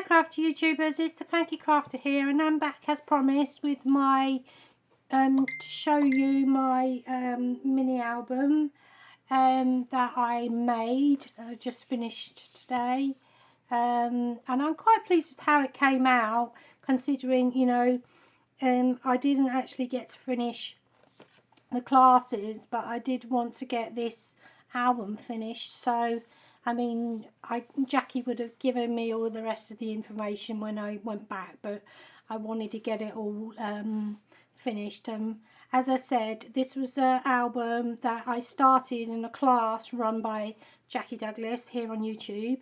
Hi crafty YouTubers, it's the Planky Crafter here, and I'm back as promised with my to show you my mini album that I made, just finished today, and I'm quite pleased with how it came out, considering, you know, I didn't actually get to finish the classes, but I did want to get this album finished. So I mean, Jakki would have given me all the rest of the information when I went back, but I wanted to get it all finished. As I said, this was an album that I started in a class run by Jakki Douglass here on YouTube.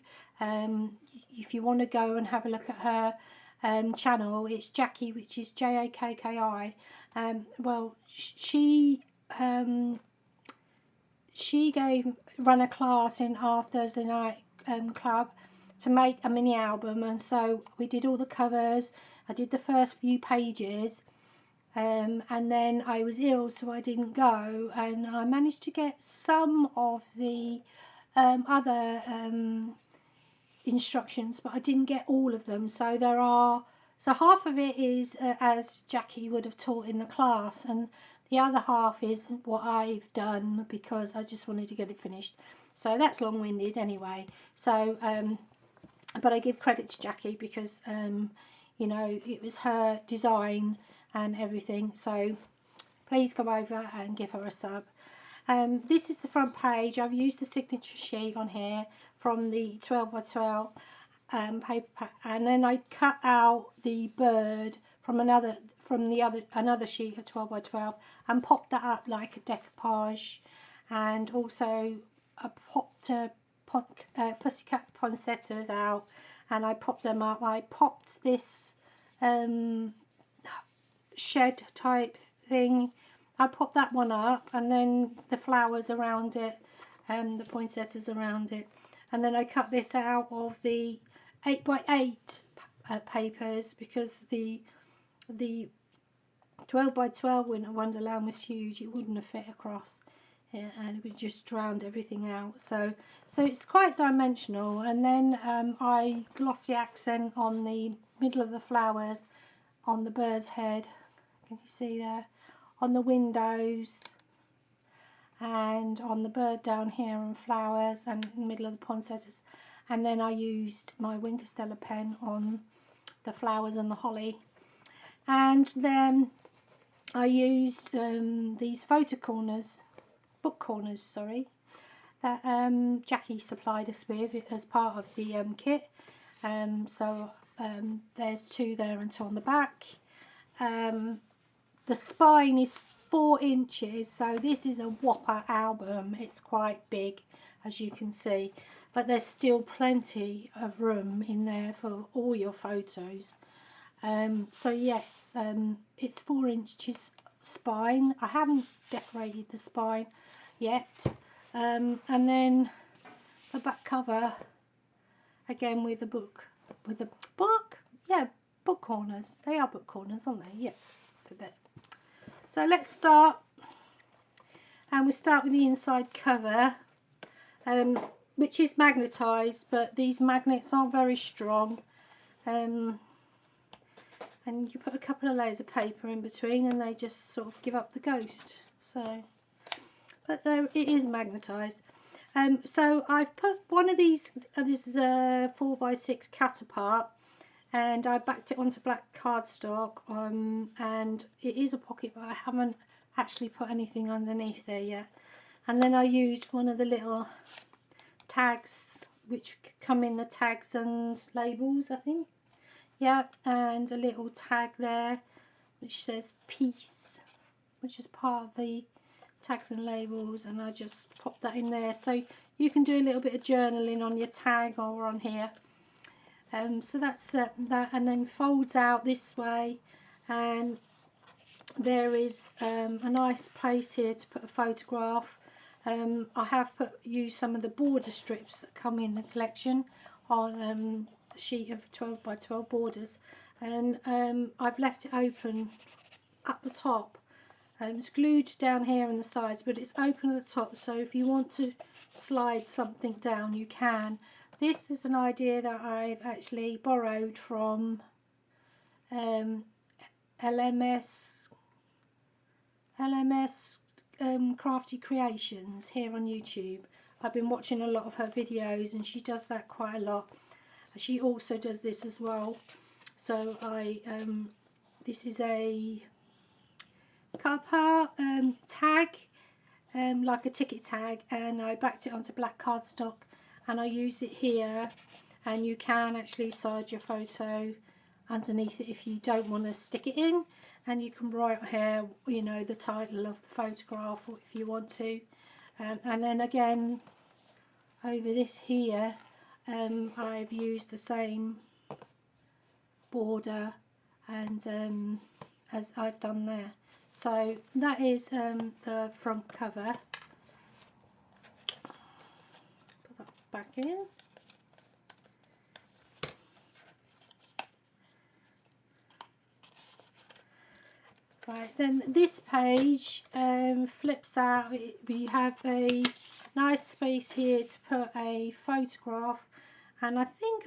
If you want to go and have a look at her channel, it's Jakki, which is Jakki. Well, she run a class in our Thursday night club to make a mini album, and so we did all the covers. I did the first few pages, and then I was ill, so I didn't go, and I managed to get some of the other instructions, but I didn't get all of them. So half of it is as Jakki would have taught in the class, and the other half is what I've done because I just wanted to get it finished. So that's long-winded anyway. So but I give credit to Jakki because you know, it was her design and everything, so please go over and give her a sub. This is the front page. I've used the signature sheet on here from the 12 by 12 paper, and then I cut out the bird from another sheet of 12 by 12 and popped that up like a decoupage, and also I popped pussycat poinsettias out, and I popped them up. I popped this shed type thing, I popped that one up, and then the flowers around it and the poinsettias around it, and then I cut this out of the 8 by 8 papers because the 12 by 12 Winter Wonderland was huge. It wouldn't have fit across, and it would just drowned everything out. So it's quite dimensional. And then I glossy accent on the middle of the flowers, on the bird's head, can you see there, on the windows, and on the bird down here, and flowers, and in the middle of the poinsettias. And then I used my Winchester pen on the flowers and the holly. And then I used these book corners, sorry, that Jakki supplied us with as part of the kit. So there's two there and two on the back. The spine is 4 inches, so this is a whopper album. It's quite big, as you can see, but there's still plenty of room in there for all your photos. So yes, it's 4 inches spine. I haven't decorated the spine yet. And then the back cover again with a book, yeah, book corners. They are book corners, aren't they? Yeah, that's a bit. So let's start, and we start with the inside cover, which is magnetised, but these magnets aren't very strong, and you put a couple of layers of paper in between and they just sort of give up the ghost. So, but there, it is magnetised. So I've put one of these, this is a 4 by 6 cut apart, and I backed it onto black cardstock, and it is a pocket, but I haven't actually put anything underneath there yet. And then I used one of the little tags which come in the tags and labels, I think. Yeah, and a little tag there which says peace, which is part of the tags and labels, and I just popped that in there, so you can do a little bit of journaling on your tag or on here. So that's that, and then folds out this way, and there is a nice place here to put a photograph. I have used some of the border strips that come in the collection on a sheet of 12 by 12 borders, and I've left it open at the top. It's glued down here on the sides, but it's open at the top, so if you want to slide something down you can, This is an idea that I've actually borrowed from LMS Crafty Creations here on YouTube. I've been watching a lot of her videos and she does that quite a lot. She also does this as well. So this is a cut apart tag, like a ticket tag, and I backed it onto black cardstock and I used it here, and you can actually side your photo underneath it if you don't want to stick it in, and you can write here, you know, the title of the photograph if you want to, and then again over this here I've used the same border and as I've done there. So that is the front cover. Put that back in. Right, then this page flips out. We have a nice space here to put a photograph, and I think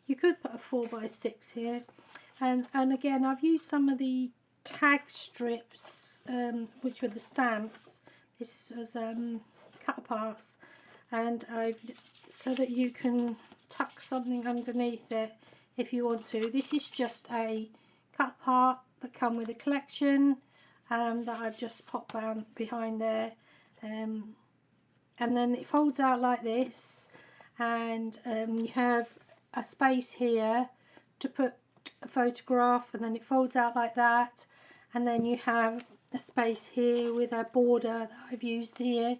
you could put a 4x6 here, and again I've used some of the tag strips, which were the stamps. This was cut aparts, and so that you can tuck something underneath it if you want to. This is just a cut apart that come with a collection that I've just popped down behind there, and then it folds out like this, and you have a space here to put a photograph, and then it folds out like that, and then you have a space here with a border that I've used here,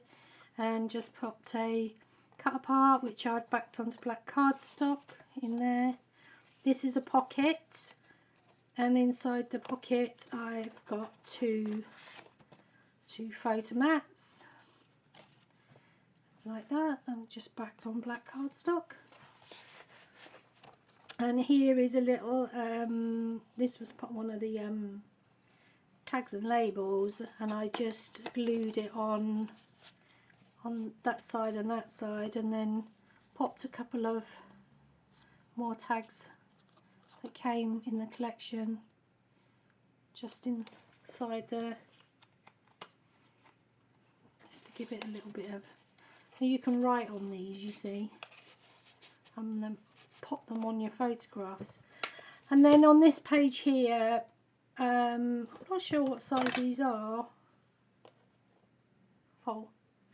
and just popped a cut apart which I've backed onto black cardstock in there. This is a pocket, and inside the pocket I've got two photo mats like that, and just backed on black cardstock. And here is a little this was one of the tags and labels, and I just glued it on that side and that side, and then popped a couple of more tags that came in the collection just inside there, just to give it a little bit of, you can write on these, you see, and then pop them on your photographs. And then on this page here, I'm not sure what size these are.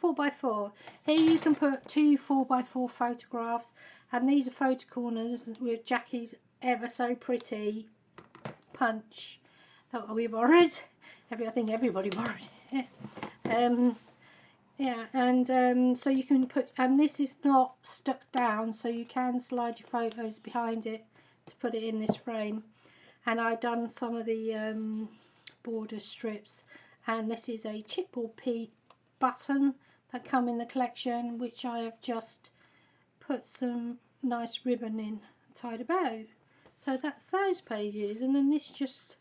4x4. Here you can put 2 4x4 photographs, and these are photo corners with Jakki's ever so pretty punch that we borrowed. I think everybody borrowed it. Yeah, and so you can put, and this is not stuck down, so you can slide your photos behind it to put it in this frame. And I've done some of the border strips, and this is a chip or P button that come in the collection, which I have just put some nice ribbon in, tied a bow. So that's those pages, and then this just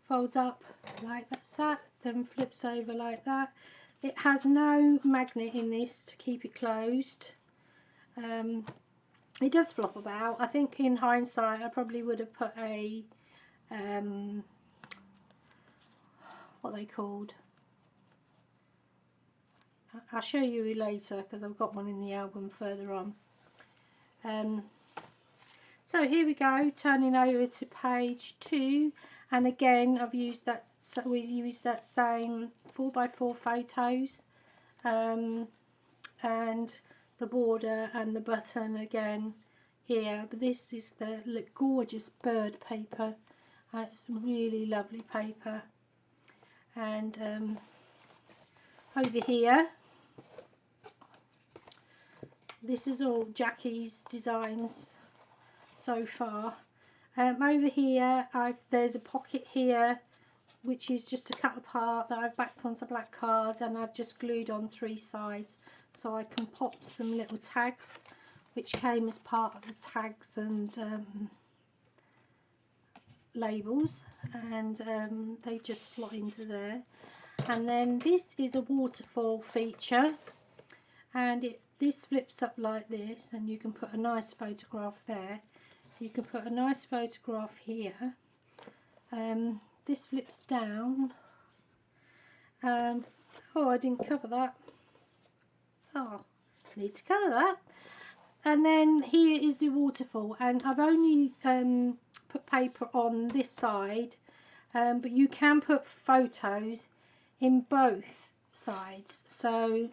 folds up like that, then flips over like that. It has no magnet in this to keep it closed. It does flop about. I think in hindsight I probably would have put a what are they called? I'll show you later because I've got one in the album further on. So here we go, turning over to page 2, and again I've used that, so we used that same 4x4 photos, and the border and the button again here, but this is the gorgeous bird paper. It's really lovely paper. And over here, this is all Jakki's designs so far. Over here there's a pocket here which is just a cut apart that I've backed onto black cards, and I've just glued on 3 sides so I can pop some little tags which came as part of the tags and labels, and they just slot into there. And then this is a waterfall feature, and this flips up like this, and you can put a nice photograph there. You can put a nice photograph here. This flips down. Oh, I didn't cover that. Oh, need to cover that. And then here is the waterfall, and I've only put paper on this side, but you can put photos in both sides. So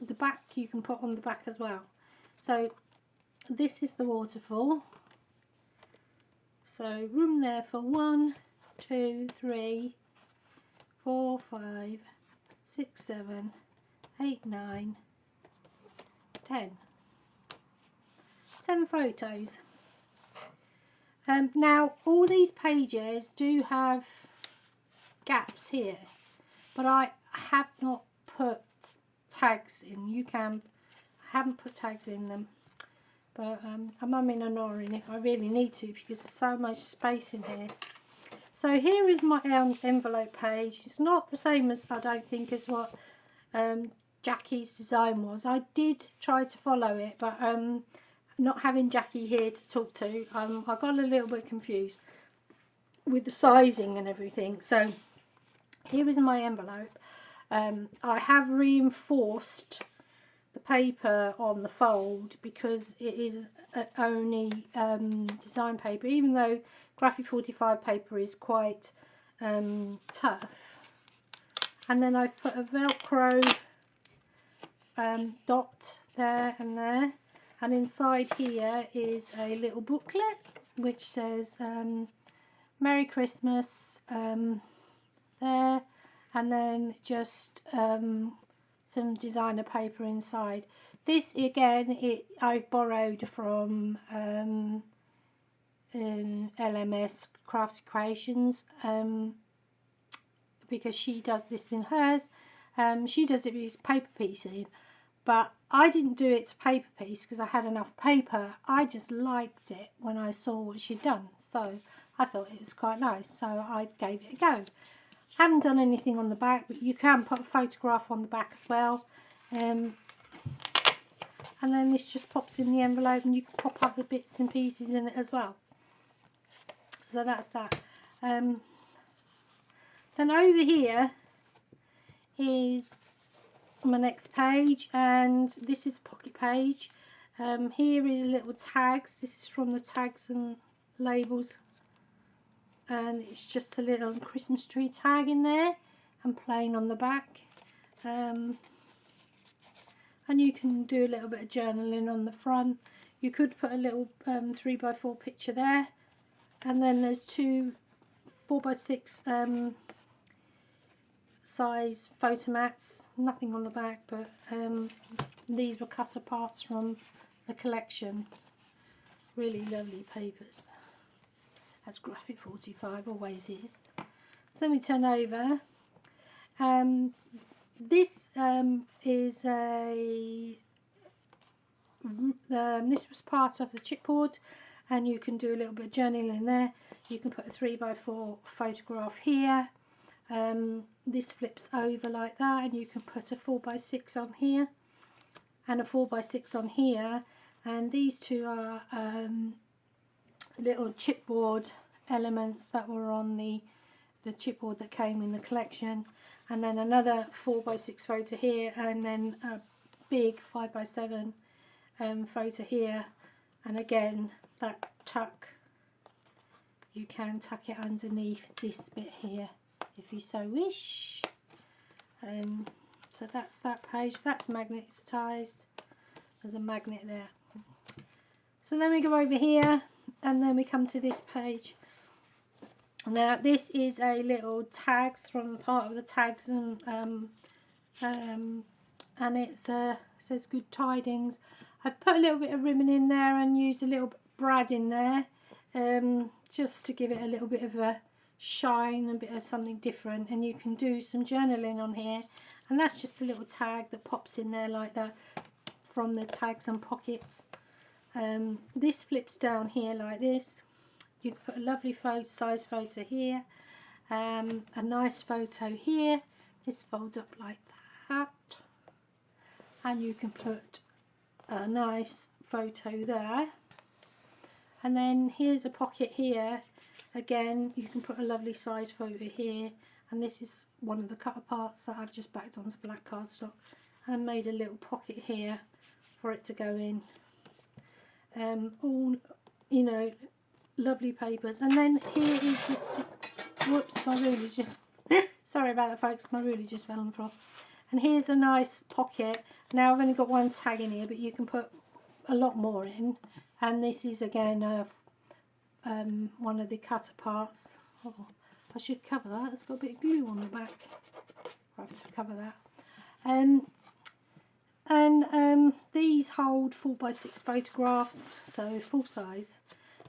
the back you can put on the back as well. So this is the waterfall. So room there for 1, 2, 3, 4, 5, 6, 7, 8, 9, 10. 7 photos. Now all these pages do have gaps here, but I have not put tags in. I haven't put tags in them, but I'm umming and ahhing if I really need to, because there's so much space in here. So here is my envelope page. It's not the same as, I don't think, as what Jakki's design was. I did try to follow it, but not having Jakki here to talk to, I got a little bit confused with the sizing and everything. So here is my envelope. I have reinforced the paper on the fold because it is only design paper, even though Graphic 45 paper is quite tough. And then I've put a Velcro dot there and there, and inside here is a little booklet which says Merry Christmas there, and then just some designer paper inside. This again, I've borrowed from LMS Crafts Creations, because she does this in hers. She does it with paper piecing, but I didn't do it to paper piece because I had enough paper. I just liked it when I saw what she'd done, so I thought it was quite nice, so I gave it a go. Haven't done anything on the back, but you can put a photograph on the back as well. And then this just pops in the envelope, and you can pop other bits and pieces in it as well. So that's that. Then over here is my next page, and this is a pocket page. Here is little tags. This is from the tags and labels, and it's just a little Christmas tree tag in there and plain on the back. And you can do a little bit of journaling on the front. You could put a little 3x4 picture there, and then there's 2 4x6 size photo mats. Nothing on the back, but these were cut apart from the collection. Really lovely papers. As Graphic 45 always is. So let me turn over. This is a this was part of the chipboard, and you can do a little bit of journaling there. You can put a 3x4 photograph here. This flips over like that, and you can put a 4x6 on here and a 4x6 on here, and these two are little chipboard elements that were on the chipboard that came in the collection, and then another 4x6 photo here, and then a big 5x7 photo here. And again, that tuck, you can tuck it underneath this bit here if you so wish. So that's that page. That's magnetised. There's a magnet there. So then we go over here, and then we come to this page. Now this is a little tags from part of the tags, and it says Good Tidings. I've put a little bit of ribbon in there and used a little bit of brad in there, just to give it a little bit of a shine, a bit of something different. And you can do some journaling on here, and that's just a little tag that pops in there like that from the tags and pockets. This flips down here like this. You can put a lovely size photo here, a nice photo here. This folds up like that, and you can put a nice photo there. And then here's a pocket here. Again, you can put a lovely size photo here. And this is one of the cut aparts that I've just backed onto black cardstock and made a little pocket here for it to go in. All, you know, lovely papers. And then here is this, whoops, my ruler's just sorry about that, folks, my ruler just fell on the floor. And here's a nice pocket. Now I've only got one tag in here, but you can put a lot more in. And this is again one of the cut aparts. Oh, I should cover that. It's got a bit of glue on the back. I have to cover that. These hold 4x6 photographs, so full size.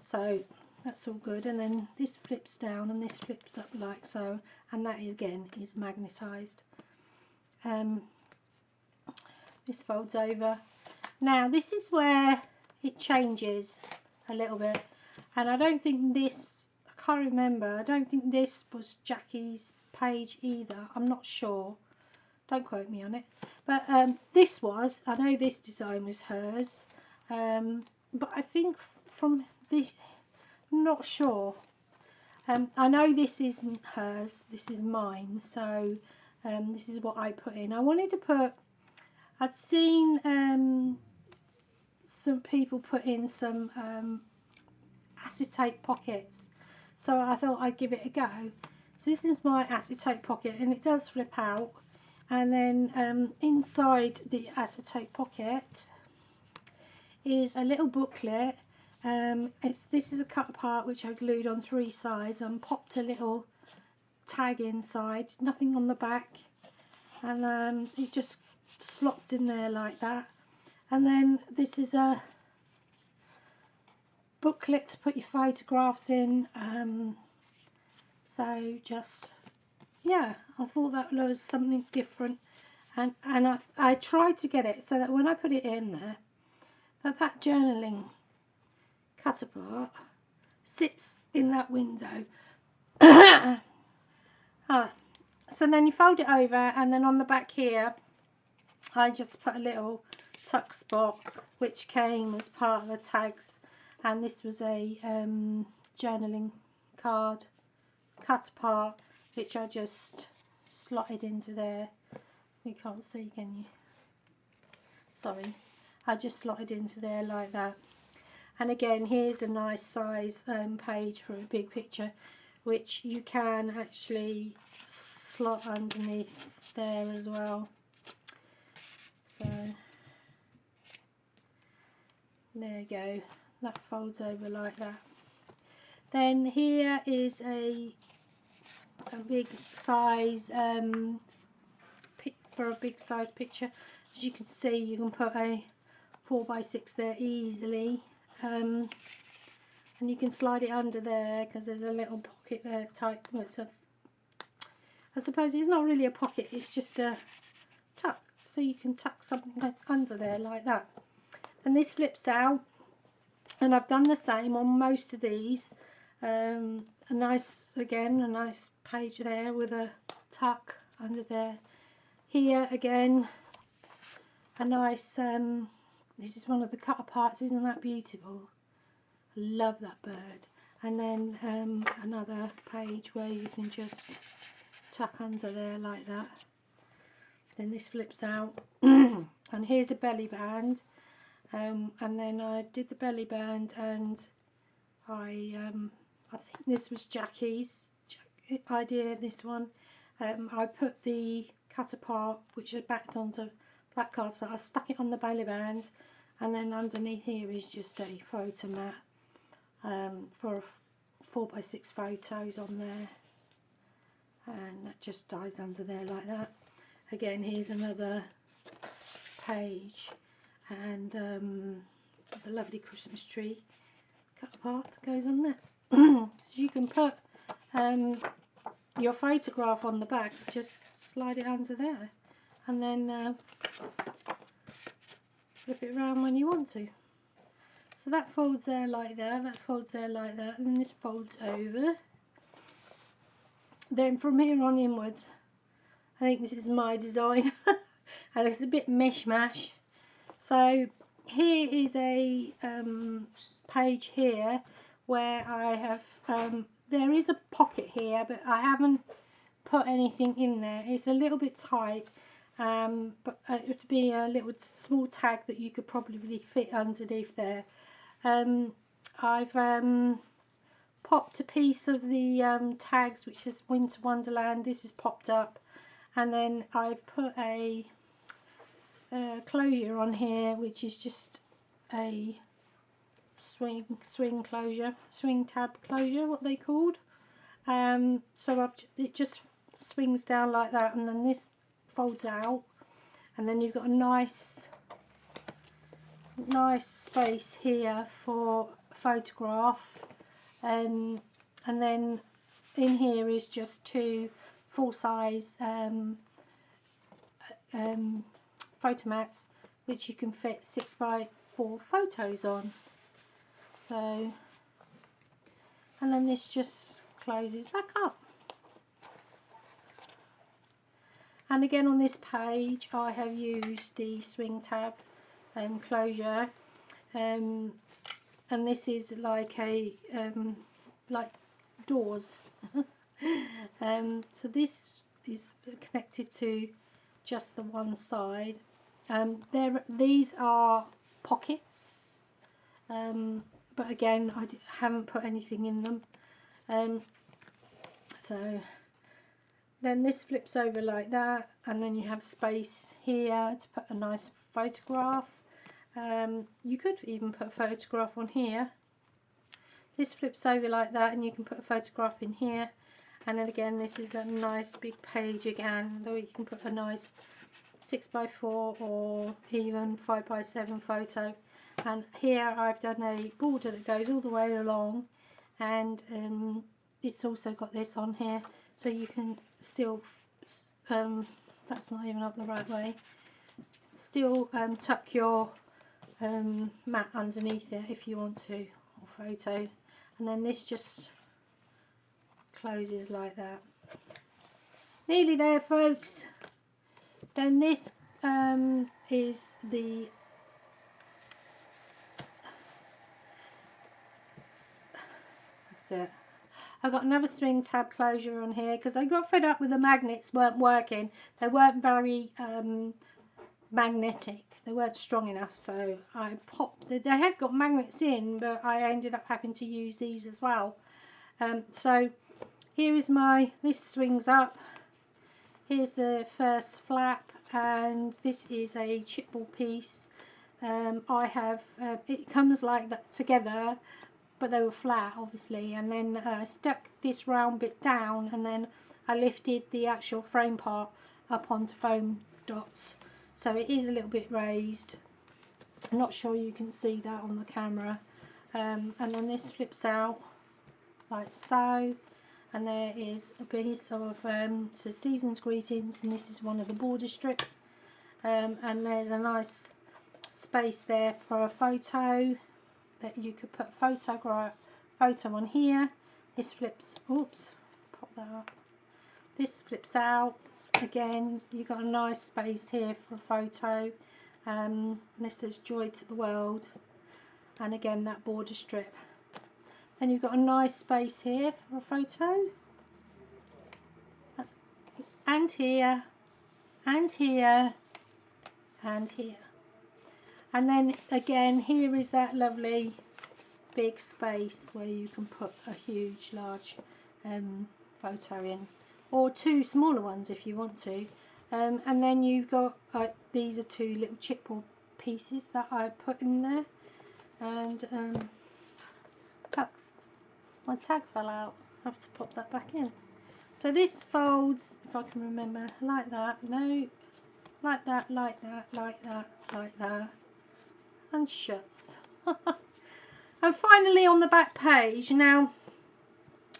So that's all good. And then this flips down and this flips up like so. And that again is magnetised. This folds over. Now this is where it changes a little bit. And I don't think this, I can't remember, I don't think this was Jakki's page either. I'm not sure. Don't quote me on it. But this was, I know this design was hers. But I think from this, I'm not sure. I know this isn't hers, this is mine. So this is what I put in. I wanted to put, I'd seen some people put in some acetate pockets, so I thought I'd give it a go. So this is my acetate pocket, and it does flip out, and then inside the acetate pocket is a little booklet. This is a cut apart which I glued on 3 sides and popped a little tag inside, nothing on the back, and it just slots in there like that. And then this is a booklet to put your photographs in. So just, yeah, I thought that was something different, and I tried to get it so that when I put it in there, that journaling cut apart sits in that window. So then you fold it over, and then on the back here I just put a little tuck spot which came as part of the tags, and this was a journaling card cut apart which I just slotted into there. You can't see, can you? Sorry, I just slotted into there like that. And again, here's a nice size page for a big picture, which you can actually slot underneath there as well. So there you go, that folds over like that. Then here is a big size for a big size picture. As you can see, you can put a 4x6 there easily, and you can slide it under there because there's a little pocket there type. Well, it's a, I suppose it's not really a pocket, it's just a tuck, so you can tuck something under there like that. And this flips out, and I've done the same on most of these. A nice page there with a tuck under there. Here again, a nice this is one of the cut aparts. Isn't that beautiful? I love that bird. And then another page where you can just tuck under there like that. Then this flips out. And here's a belly band, and then I did the belly band, and I think this was Jakki's idea, this one. I put the cut apart, which I backed onto black card, so I stuck it on the belly band, and then underneath here is just a photo mat for 4x6 photos on there, and that just dies under there like that. Again, here's another page, and the lovely Christmas tree cut apart goes on there. So you can put your photograph on the back, just slide it under there, and then flip it around when you want to. So that folds there like that, that folds there like that, and then this folds over. Then from here on inwards, I think this is my design, and it's a bit mishmash. So here is a page here where I have there is a pocket here, but I haven't put anything in there. It's a little bit tight, but it would be a little small tag that you could probably fit underneath there. I've popped a piece of the tags which is Winter Wonderland. This is popped up, and then I've put a closure on here which is just a swing closure, swing tab closure, what they called. So it just swings down like that, and then this folds out, and then you've got a nice space here for a photograph, and then in here is just two full-size photo mats which you can fit 6x4 photos on. So, and then this just closes back up. And again on this page I have used the swing tab closure, and this is like a like doors. So this is connected to just the one side. These are pockets, but again I haven't put anything in them. So then this flips over like that, and then you have space here to put a nice photograph. You could even put a photograph on here. This flips over like that, and you can put a photograph in here. And then again, this is a nice big page again, though you can put a nice 6x4 or even 5x7 photo. And here I've done a border that goes all the way along, and it's also got this on here, so you can still that's not even up the right way, still tuck your mat underneath it if you want to, or photo. And then this just closes like that. Nearly there, folks. Then this is the that's it. I got another swing tab closure on here because I got fed up with the magnets weren't working. They weren't very magnetic. They weren't strong enough, so I popped. They have got magnets in, but I ended up having to use these as well. So here is this swings up. Here's the first flap, and this is a chipboard piece. I have it comes like that together, but they were flat obviously, and then stuck this round bit down, and then I lifted the actual frame part up onto foam dots, so it is a little bit raised. I'm not sure you can see that on the camera. And then this flips out like so, and there is a piece of so season's greetings, and this is one of the border strips, and there's a nice space there for a photo that you could put photo on here. This flips, oops, pop that up. This flips out. Again, you've got a nice space here for a photo. This says joy to the world, and again that border strip. Then you've got a nice space here for a photo, and here, and here, and here. And then again, here is that lovely big space where you can put a huge, large photo in, or two smaller ones if you want to. And then you've got these are two little chipboard pieces that I put in there, and my tag fell out. I have to pop that back in. So this folds, if I can remember, like that. No, like that, like that, like that, like that, and shuts. And finally on the back page, now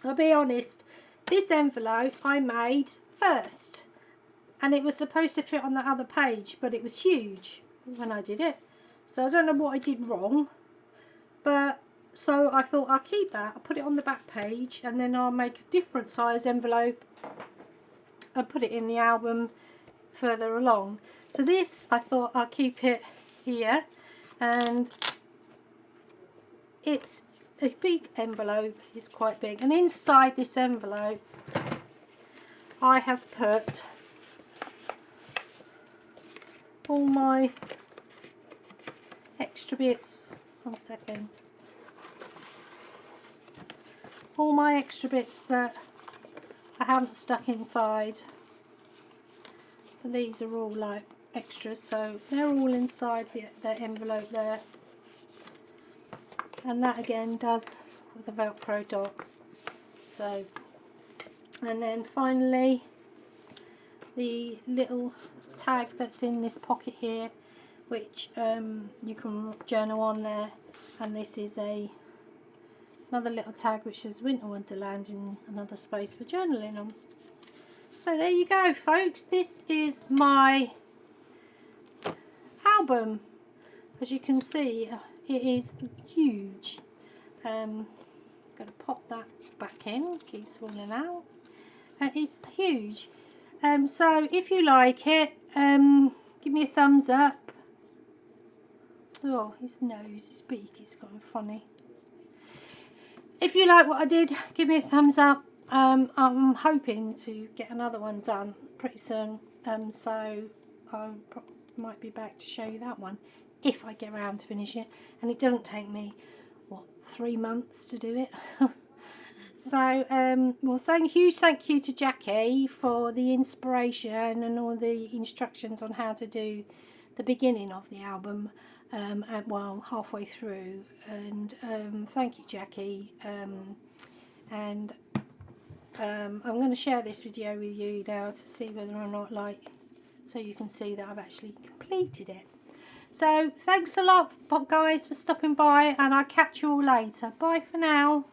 I'll be honest, this envelope I made first, and it was supposed to fit on the other page, but it was huge when I did it, so I don't know what I did wrong, but so I thought I'll keep that, I'll put it on the back page, and then I'll make a different size envelope and put it in the album further along. So this, I thought I'll keep it here, and it's a big envelope. It's quite big, and inside this envelope I have put all my extra bits. One second. All my extra bits that I haven't stuck inside. And these are all like extras, so they're all inside the envelope there. And that again does with a Velcro dot. So, and then finally the little tag that's in this pocket here, which you can journal on there, and this is another little tag which says Winter Wonderland in another space for journaling on. So there you go, folks, this is my album. As you can see, it is huge. Got to pop that back in, keeps falling out. It's huge. So if you like it, give me a thumbs up. Oh, his nose, his beak is going funny. If you like what I did, give me a thumbs up. I'm hoping to get another one done pretty soon, so I might be back to show you that one if I get around to finish it, and it doesn't take me, what, 3 months to do it. So well, huge thank you to Jakki for the inspiration and all the instructions on how to do the beginning of the album, well, halfway through, and thank you, Jakki. And I'm going to share this video with you now to see whether or not, like, so you can see that I've actually completed it. So thanks a lot, guys, for stopping by, and I'll catch you all later. Bye for now.